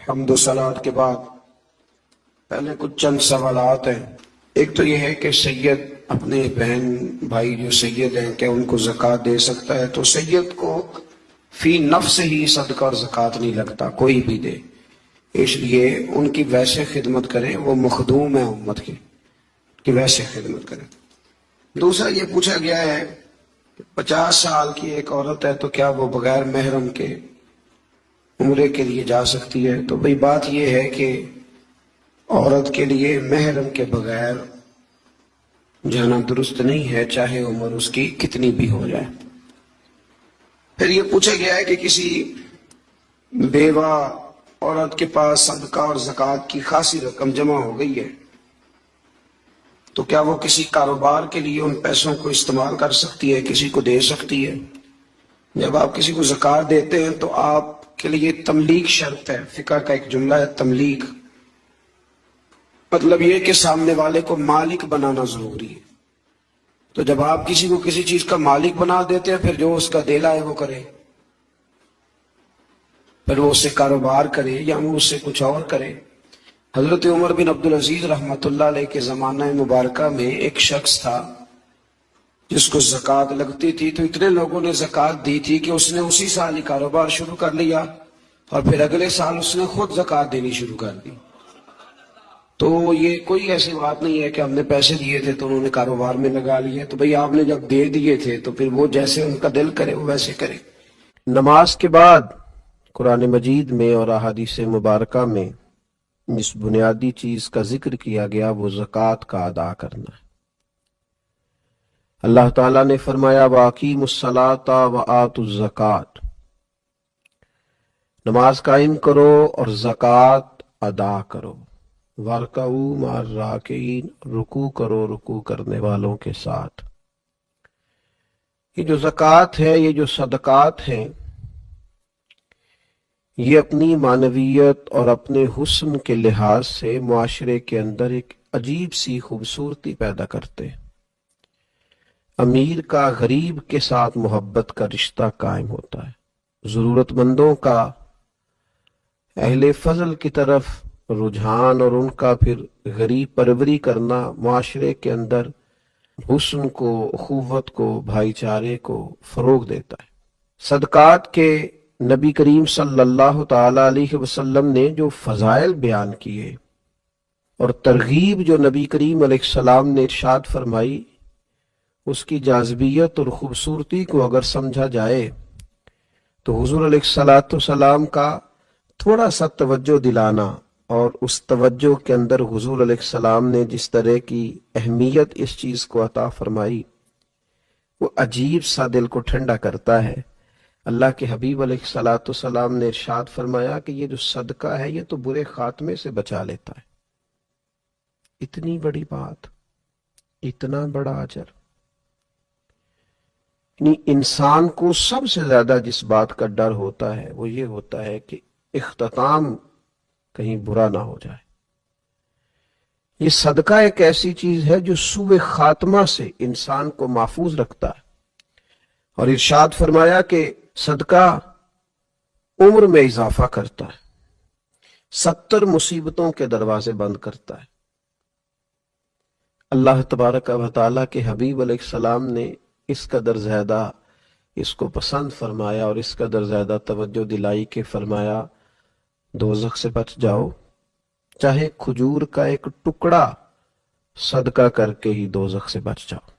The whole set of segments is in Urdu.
حمد و صلات کے بعد پہلے کچھ چند سوالات ہیں۔ ایک تو یہ ہے کہ سید اپنے بہن بھائی جو سید ہیں کہ ان کو زکوٰۃ دے سکتا ہے؟ تو سید کو فی نفس ہی صدقہ اور زکوٰۃ نہیں لگتا، کوئی بھی دے، اس لیے ان کی ویسے خدمت کریں، وہ مخدوم ہیں امت کی، کہ ویسے خدمت کریں۔ دوسرا یہ پوچھا گیا ہے کہ 50 سال کی ایک عورت ہے تو کیا وہ بغیر محرم کے عمرے کے لیے جا سکتی ہے؟ تو بھئی بات یہ ہے کہ عورت کے لیے محرم کے بغیر جانا درست نہیں ہے، چاہے عمر اس کی کتنی بھی ہو جائے۔ پھر یہ پوچھا گیا ہے کہ کسی بیوہ عورت کے پاس صدقہ اور زکوٰۃ کی خاصی رقم جمع ہو گئی ہے تو کیا وہ کسی کاروبار کے لیے ان پیسوں کو استعمال کر سکتی ہے، کسی کو دے سکتی ہے؟ جب آپ کسی کو زکوٰۃ دیتے ہیں تو آپ کے لیے تملیک شرط ہے، فقہ کا ایک جملہ ہے تملیک، مطلب یہ کہ سامنے والے کو مالک بنانا ضروری ہے۔ تو جب آپ کسی کو کسی چیز کا مالک بنا دیتے ہیں، پھر جو اس کا دل آئے وہ کرے، پھر وہ اس سے کاروبار کرے یا وہ اس سے کچھ اور کرے۔ حضرت عمر بن عبدالعزیز رحمۃ اللہ علیہ کے زمانہ مبارکہ میں ایک شخص تھا جس کو زکوٰۃ لگتی تھی، تو اتنے لوگوں نے زکوٰۃ دی تھی کہ اس نے اسی سال ہی کاروبار شروع کر لیا اور پھر اگلے سال اس نے خود زکوٰۃ دینی شروع کر دی۔ تو یہ کوئی ایسی بات نہیں ہے کہ ہم نے پیسے دیے تھے تو انہوں نے کاروبار میں لگا لیے، تو بھئی آپ نے جب دے دیے تھے تو پھر وہ جیسے ان کا دل کرے وہ ویسے کرے۔ نماز کے بعد قرآن مجید میں اور احادیث مبارکہ میں جس بنیادی چیز کا ذکر کیا گیا وہ زکوٰۃ کا ادا کرنا ہے۔ اللہ تعالیٰ نے فرمایا وَأَقِیمُوا الصَّلَاةَ وَآتُوا الزَّکَاةَ، نماز قائم کرو اور زکوٰۃ ادا کرو۔ وَارْكَعُوا مَعَ الرَّاكِعِينَ، رکوع کرو رکوع کرنے والوں کے ساتھ۔ یہ جو زکوٰۃ ہے، یہ جو صدقات ہیں، یہ اپنی معنویت اور اپنے حسن کے لحاظ سے معاشرے کے اندر ایک عجیب سی خوبصورتی پیدا کرتے ہیں۔ امیر کا غریب کے ساتھ محبت کا رشتہ قائم ہوتا ہے، ضرورت مندوں کا اہل فضل کی طرف رجحان اور ان کا پھر غریب پروری کرنا معاشرے کے اندر حسن کو، اخوت کو، بھائی چارے کو فروغ دیتا ہے۔ صدقات کے نبی کریم صلی اللہ تعالی علیہ وسلم نے جو فضائل بیان کیے اور ترغیب جو نبی کریم علیہ السلام نے ارشاد فرمائی، اس کی جاذبیت اور خوبصورتی کو اگر سمجھا جائے تو حضور علیہ السلام کا تھوڑا سا توجہ دلانا اور اس توجہ کے اندر حضور علیہ السلام نے جس طرح کی اہمیت اس چیز کو عطا فرمائی وہ عجیب سا دل کو ٹھنڈا کرتا ہے۔ اللہ کے حبیب علیہ السلام نے ارشاد فرمایا کہ یہ جو صدقہ ہے یہ تو برے خاتمے سے بچا لیتا ہے۔ اتنی بڑی بات، اتنا بڑا اجر، یعنی انسان کو سب سے زیادہ جس بات کا ڈر ہوتا ہے وہ یہ ہوتا ہے کہ اختتام کہیں برا نہ ہو جائے۔ یہ صدقہ ایک ایسی چیز ہے جو سوء خاتمہ سے انسان کو محفوظ رکھتا ہے، اور ارشاد فرمایا کہ صدقہ عمر میں اضافہ کرتا ہے، 70 مصیبتوں کے دروازے بند کرتا ہے۔ اللہ تبارک و تعالیٰ کے حبیب علیہ السلام نے اس قدر زیادہ اس کو پسند فرمایا اور اس قدر زیادہ توجہ دلائی کہ فرمایا دوزخ سے بچ جاؤ، چاہے کھجور کا ایک ٹکڑا صدقہ کر کے ہی دوزخ سے بچ جاؤ۔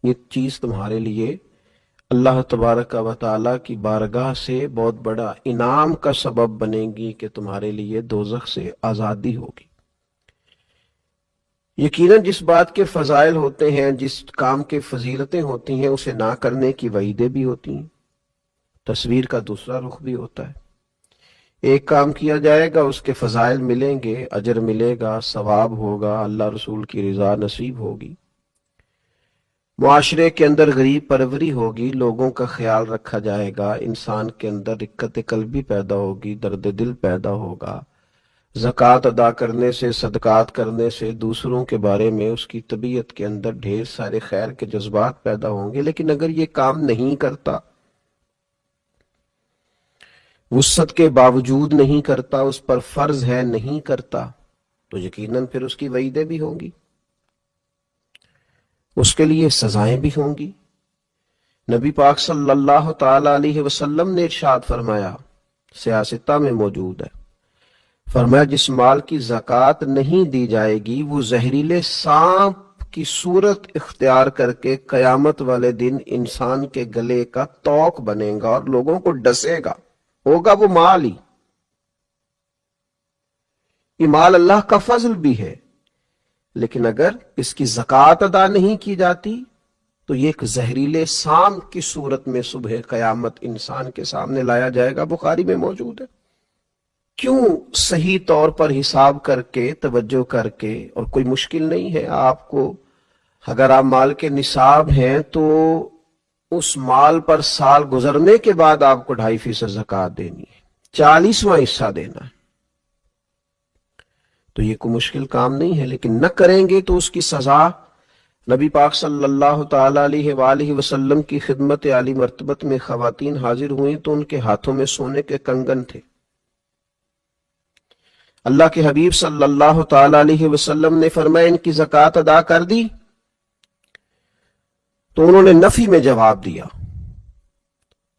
یہ چیز تمہارے لیے اللہ تبارک و تعالیٰ کی بارگاہ سے بہت بڑا انعام کا سبب بنے گی کہ تمہارے لیے دوزخ سے آزادی ہوگی۔ یقیناً جس بات کے فضائل ہوتے ہیں، جس کام کے فضیلتیں ہوتی ہیں، اسے نہ کرنے کی وعیدیں بھی ہوتی ہیں۔ تصویر کا دوسرا رخ بھی ہوتا ہے، ایک کام کیا جائے گا، اس کے فضائل ملیں گے، اجر ملے گا، ثواب ہوگا، اللہ رسول کی رضا نصیب ہوگی، معاشرے کے اندر غریب پروری ہوگی، لوگوں کا خیال رکھا جائے گا، انسان کے اندر رقت قلبی پیدا ہوگی، درد دل پیدا ہوگا۔ زکوٰۃ ادا کرنے سے، صدقات کرنے سے دوسروں کے بارے میں اس کی طبیعت کے اندر ڈھیر سارے خیر کے جذبات پیدا ہوں گے۔ لیکن اگر یہ کام نہیں کرتا، وسعت کے باوجود نہیں کرتا، اس پر فرض ہے نہیں کرتا، تو یقیناً پھر اس کی وعیدیں بھی ہوں گی، اس کے لیے سزائیں بھی ہوں گی۔ نبی پاک صلی اللہ تعالی علیہ وسلم نے ارشاد فرمایا، سیاستہ میں موجود ہے، فرمایا جس مال کی زکوٰۃ نہیں دی جائے گی وہ زہریلے سانپ کی صورت اختیار کر کے قیامت والے دن انسان کے گلے کا توق بنے گا اور لوگوں کو ڈسے گا، ہوگا وہ مال ہی۔ یہ مال اللہ کا فضل بھی ہے، لیکن اگر اس کی زکوٰۃ ادا نہیں کی جاتی تو یہ ایک زہریلے سانپ کی صورت میں صبح قیامت انسان کے سامنے لایا جائے گا، بخاری میں موجود ہے۔ کیوں صحیح طور پر حساب کر کے توجہ کر کے، اور کوئی مشکل نہیں ہے آپ کو، اگر آپ مال کے نصاب ہیں تو اس مال پر سال گزرنے کے بعد آپ کو 2.5% زکوٰۃ دینی ہے، 40واں حصہ دینا ہے، تو یہ کوئی مشکل کام نہیں ہے، لیکن نہ کریں گے تو اس کی سزا۔ نبی پاک صلی اللہ تعالی علیہ وآلہ وسلم کی خدمت عالی مرتبت میں خواتین حاضر ہوئیں تو ان کے ہاتھوں میں سونے کے کنگن تھے۔ اللہ کے حبیب صلی اللہ تعالی علیہ وسلم نے فرمایا ان کی زکوٰۃ ادا کر دی، تو انہوں نے نفی میں جواب دیا،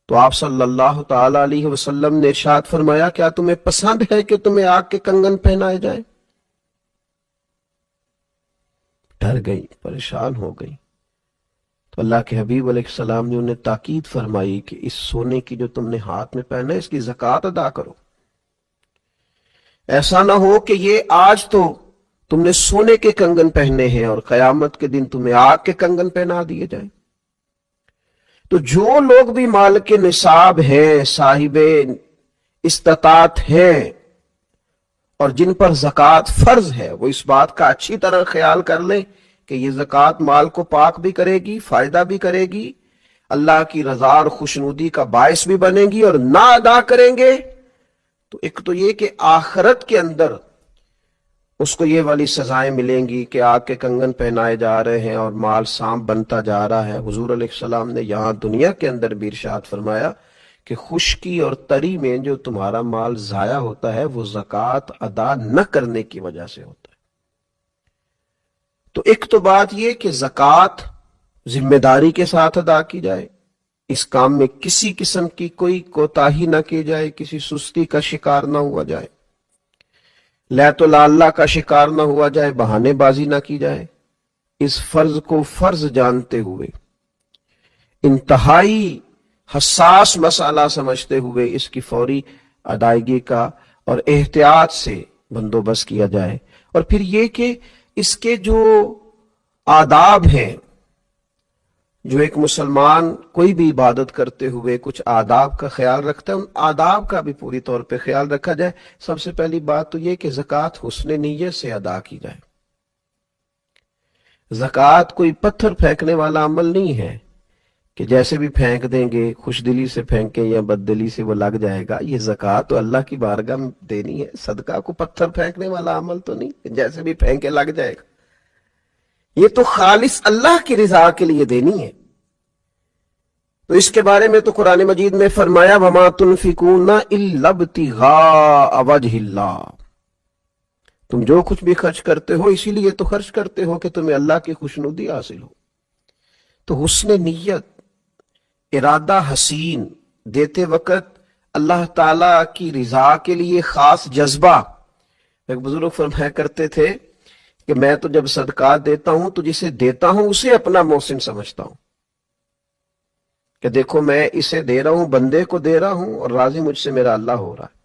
تو آپ صلی اللہ تعالی علیہ وسلم نے ارشاد فرمایا کیا تمہیں پسند ہے کہ تمہیں آگ کے کنگن پہنائے جائیں؟ ڈر گئی، پریشان ہو گئی، تو اللہ کے حبیب علیہ السلام نے انہیں تاکید فرمائی کہ اس سونے کی جو تم نے ہاتھ میں پہنا ہے اس کی زکوٰۃ ادا کرو، ایسا نہ ہو کہ یہ آج تو تم نے سونے کے کنگن پہنے ہیں اور قیامت کے دن تمہیں آگ کے کنگن پہنا دیے جائیں۔ تو جو لوگ بھی مال کے نصاب ہیں، صاحب استطاعت ہیں، اور جن پر زکوٰۃ فرض ہے، وہ اس بات کا اچھی طرح خیال کر لیں کہ یہ زکوٰۃ مال کو پاک بھی کرے گی، فائدہ بھی کرے گی، اللہ کی رضا اور خوشنودی کا باعث بھی بنے گی، اور نہ ادا کریں گے تو ایک تو یہ کہ آخرت کے اندر اس کو یہ والی سزائیں ملیں گی کہ آگ کے کنگن پہنائے جا رہے ہیں اور مال سانپ بنتا جا رہا ہے۔ حضور علیہ السلام نے یہاں دنیا کے اندر بھی ارشاد فرمایا کہ خشکی اور تری میں جو تمہارا مال ضائع ہوتا ہے وہ زکوٰۃ ادا نہ کرنے کی وجہ سے ہوتا ہے۔ تو ایک تو بات یہ کہ زکوٰۃ ذمہ داری کے ساتھ ادا کی جائے، اس کام میں کسی قسم کی کوئی کوتاہی نہ کی جائے، کسی سستی کا شکار نہ ہوا جائے، لیت و لالا کا شکار نہ ہوا جائے، بہانے بازی نہ کی جائے، اس فرض کو فرض جانتے ہوئے، انتہائی حساس مسئلہ سمجھتے ہوئے اس کی فوری ادائیگی کا اور احتیاط سے بندوبست کیا جائے۔ اور پھر یہ کہ اس کے جو آداب ہیں، جو ایک مسلمان کوئی بھی عبادت کرتے ہوئے کچھ آداب کا خیال رکھتا ہے، ان آداب کا بھی پوری طور پہ خیال رکھا جائے۔ سب سے پہلی بات تو یہ کہ زکوٰۃ حسن نیت سے ادا کی جائے۔ زکوٰۃ کوئی پتھر پھینکنے والا عمل نہیں ہے کہ جیسے بھی پھینک دیں گے، خوش دلی سے پھینکیں یا بد دلی سے وہ لگ جائے گا۔ یہ زکوٰۃ تو اللہ کی بارگاہ میں دینی ہے، صدقہ کو پتھر پھینکنے والا عمل تو نہیں کہ جیسے بھی پھینکے لگ جائے گا، یہ تو خالص اللہ کی رضا کے لیے دینی ہے۔ تو اس کے بارے میں تو قرآن مجید میں فرمایا وَمَا تُنْفِقُونَ إِلَّا ابْتِغَاءَ وَجْهِ اللَّهِ، تم جو کچھ بھی خرچ کرتے ہو اسی لیے تو خرچ کرتے ہو کہ تمہیں اللہ کی خوشنودی حاصل ہو۔ تو حسن نیت، ارادہ حسین، دیتے وقت اللہ تعالی کی رضا کے لیے خاص جذبہ۔ ایک بزرگ فرمایا کرتے تھے کہ میں تو جب صدقات دیتا ہوں تو جسے دیتا ہوں اسے اپنا محسن سمجھتا ہوں، کہ دیکھو میں اسے دے رہا ہوں، بندے کو دے رہا ہوں اور راضی مجھ سے میرا اللہ ہو رہا ہے۔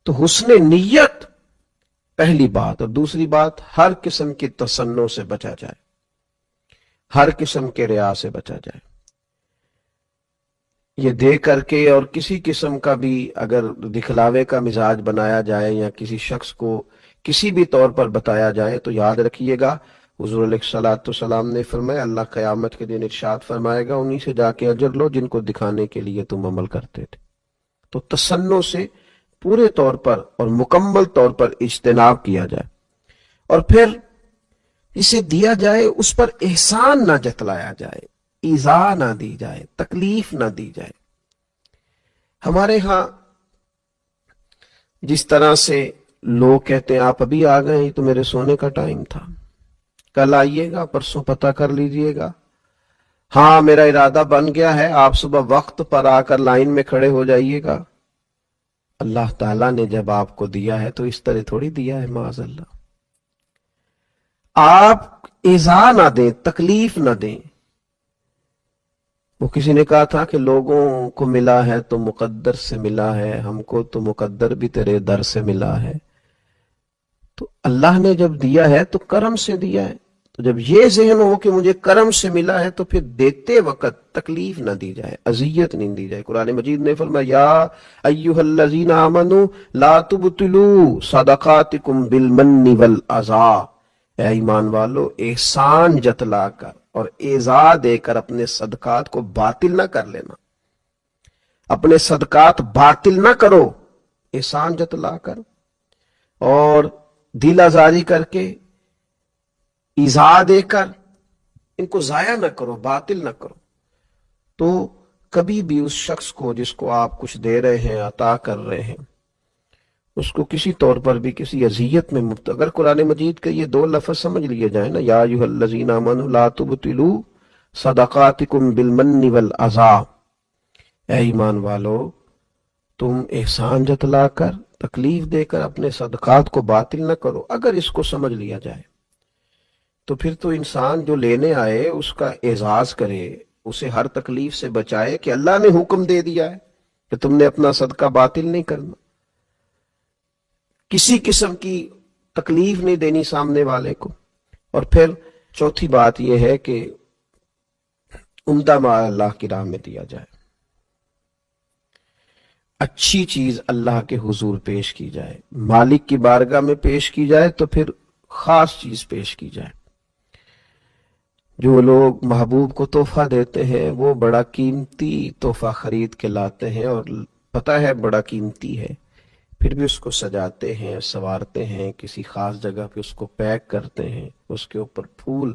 تو حسن نیت پہلی بات، اور دوسری بات ہر قسم کی تصنع سے بچا جائے، ہر قسم کے ریا سے بچا جائے۔ یہ دے کر کے اور کسی قسم کا بھی اگر دکھلاوے کا مزاج بنایا جائے یا کسی شخص کو کسی بھی طور پر بتایا جائے تو یاد رکھیے گا حضور علیہ السلام نے فرمایا اللہ قیامت کے دن ارشاد فرمائے گا انہی سے جا کے اجر لو جن کو دکھانے کے لیے تم عمل کرتے تھے۔ تو تصنع سے پورے طور پر اور مکمل طور پر اجتناب کیا جائے، اور پھر اسے دیا جائے اس پر احسان نہ جتلایا جائے، ایذا نہ دی جائے، تکلیف نہ دی جائے۔ ہمارے ہاں جس طرح سے لوگ کہتے ہیں آپ ابھی آ گئے، تو میرے سونے کا ٹائم تھا، کل آئیے گا، پرسوں پتہ کر لیجئے گا، ہاں میرا ارادہ بن گیا ہے، آپ صبح وقت پر آ کر لائن میں کھڑے ہو جائیے گا۔ اللہ تعالیٰ نے جب آپ کو دیا ہے تو اس طرح تھوڑی دیا ہے، معاذ اللہ۔ آپ ایذا نہ دیں، تکلیف نہ دیں۔ وہ کسی نے کہا تھا کہ لوگوں کو ملا ہے تو مقدر سے ملا ہے، ہم کو تو مقدر بھی تیرے در سے ملا ہے۔ تو اللہ نے جب دیا ہے تو کرم سے دیا ہے، تو جب یہ ذہن ہو کہ مجھے کرم سے ملا ہے تو پھر دیتے وقت تکلیف نہ دی جائے، اذیت نہیں دی جائے۔ قرآن مجید نے فرمایا یا ایھا الذین آمنوا لا تبطلوا صدقاتکم بالمن والاذی، اے ایمان والو احسان جتلا کر اور ایذا دے کر اپنے صدقات کو باطل نہ کر لینا، اپنے صدقات باطل نہ کرو، احسان جتلا کر اور دل آزاری کر کے ایذا دے کر ان کو ضائع نہ کرو، باطل نہ کرو۔ تو کبھی بھی اس شخص کو جس کو آپ کچھ دے رہے ہیں، عطا کر رہے ہیں، اس کو کسی طور پر بھی کسی اذیت میں مبتلا، اگر قرآن مجید کے یہ دو لفظ سمجھ لیے جائیں نا، یا ایھا الذین آمنوا لا تبطلوا صدقاتکم بالمن والاذی، اے ایمان والو تم احسان جتلا کر، تکلیف دے کر اپنے صدقات کو باطل نہ کرو، اگر اس کو سمجھ لیا جائے تو پھر تو انسان جو لینے آئے اس کا اعزاز کرے، اسے ہر تکلیف سے بچائے کہ اللہ نے حکم دے دیا ہے کہ تم نے اپنا صدقہ باطل نہیں کرنا، کسی قسم کی تکلیف نہیں دینی سامنے والے کو۔ اور پھر چوتھی بات یہ ہے کہ عمدہ مال اللہ کی راہ میں دیا جائے، اچھی چیز اللہ کے حضور پیش کی جائے، مالک کی بارگاہ میں پیش کی جائے تو پھر خاص چیز پیش کی جائے۔ جو لوگ محبوب کو تحفہ دیتے ہیں وہ بڑا قیمتی تحفہ خرید کے لاتے ہیں اور پتہ ہے بڑا قیمتی ہے، پھر بھی اس کو سجاتے ہیں، سنوارتے ہیں، کسی خاص جگہ پہ اس کو پیک کرتے ہیں، اس کے اوپر پھول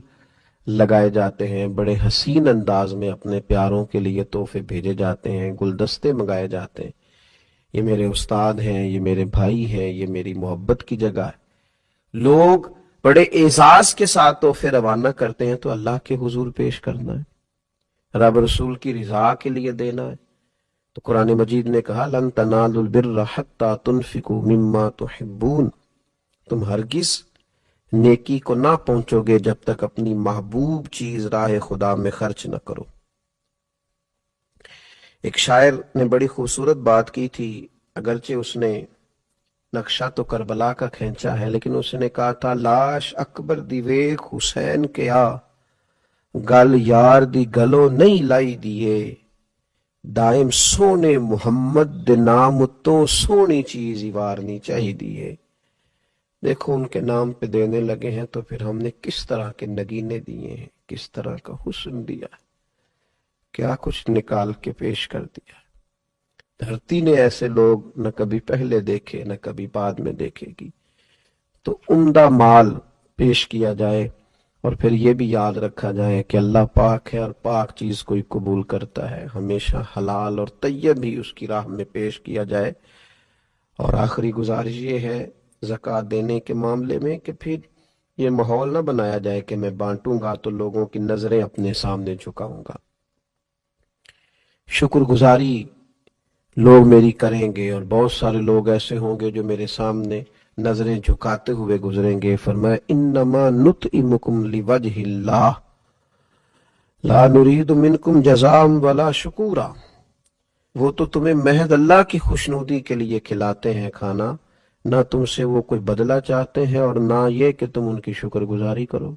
لگائے جاتے ہیں، بڑے حسین انداز میں اپنے پیاروں کے لیے تحفے بھیجے جاتے ہیں، گلدستے منگائے جاتے ہیں، یہ میرے استاد ہیں، یہ میرے بھائی ہیں، یہ میری محبت کی جگہ ہے۔ لوگ بڑے اعزاز کے ساتھ تحفے روانہ کرتے ہیں تو اللہ کے حضور پیش کرنا ہے، رب رسول کی رضا کے لیے دینا ہے۔ تو قرآن مجید نے کہا لن تنالوا البر حتی تنفقوا مما تحبون، تم ہرگز نیکی کو نہ پہنچو گے جب تک اپنی محبوب چیز راہ خدا میں خرچ نہ کرو۔ ایک شاعر نے بڑی خوبصورت بات کی تھی، اگرچہ اس نے نقشہ تو کربلا کا کھینچا ہے، لیکن اس نے کہا تھا لاش اکبر دی ویکھ حسین کیا، گل یار دی گلو نہیں لائی دیے، دائم سونے محمد دے نام تو سونی چیز ہی وارنی چاہی دیے۔ دیکھو ان کے نام پہ دینے لگے ہیں تو پھر ہم نے کس طرح کے نگینے دیے ہیں، کس طرح کا حسن دیا ہے، کیا کچھ نکال کے پیش کر دیا۔ دھرتی نے ایسے لوگ نہ کبھی پہلے دیکھے نہ کبھی بعد میں دیکھے گی۔ تو عمدہ مال پیش کیا جائے اور پھر یہ بھی یاد رکھا جائے کہ اللہ پاک ہے اور پاک چیز کوئی قبول کرتا ہے، ہمیشہ حلال اور طیب ہی اس کی راہ میں پیش کیا جائے۔ اور آخری گزارش یہ ہے زکوٰۃ دینے کے معاملے میں کہ پھر یہ ماحول نہ بنایا جائے کہ میں بانٹوں گا تو لوگوں کی نظریں اپنے سامنے جھکاؤں گا۔ شکر گزاری لوگ میری کریں گے اور بہت سارے لوگ ایسے ہوں گے جو میرے سامنے نظریں جھکاتے ہوئے گزریں گے۔ فرمایا انما نطعمکم لوجہ اللہ لا نرید منکم جزاء ولا شکورا، وہ تو تمہیں محض اللہ کی خوشنودی کے لیے کھلاتے ہیں کھانا، نہ تم سے وہ کوئی بدلہ چاہتے ہیں اور نہ یہ کہ تم ان کی شکر گزاری کرو۔